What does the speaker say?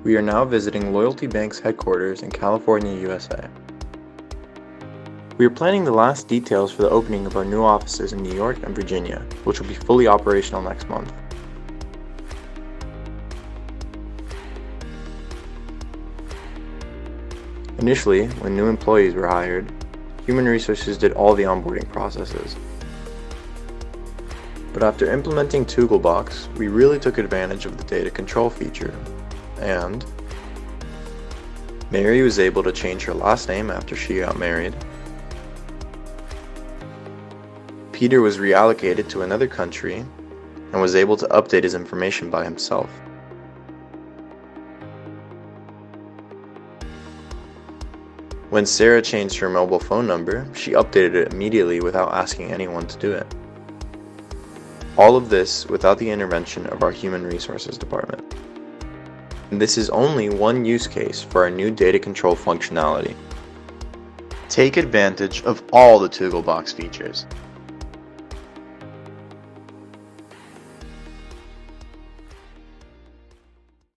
We are now visiting Loyalty Bank's headquarters in California, USA. We are planning the last details for the opening of our new offices in New York and Virginia, which will be fully operational next month. Initially, when new employees were hired, Human Resources did all the onboarding processes. But after implementing ToogleBox, we really took advantage of the data control feature, and Mary was able to change her last name after she got married. Peter was reallocated to another country and was able to update his information by himself. When Sarah changed her mobile phone number, she updated it immediately without asking anyone to do it. All of this without the intervention of our Human Resources department. And this is only one use case for our new data control functionality. Take advantage of all the ToogleBox features.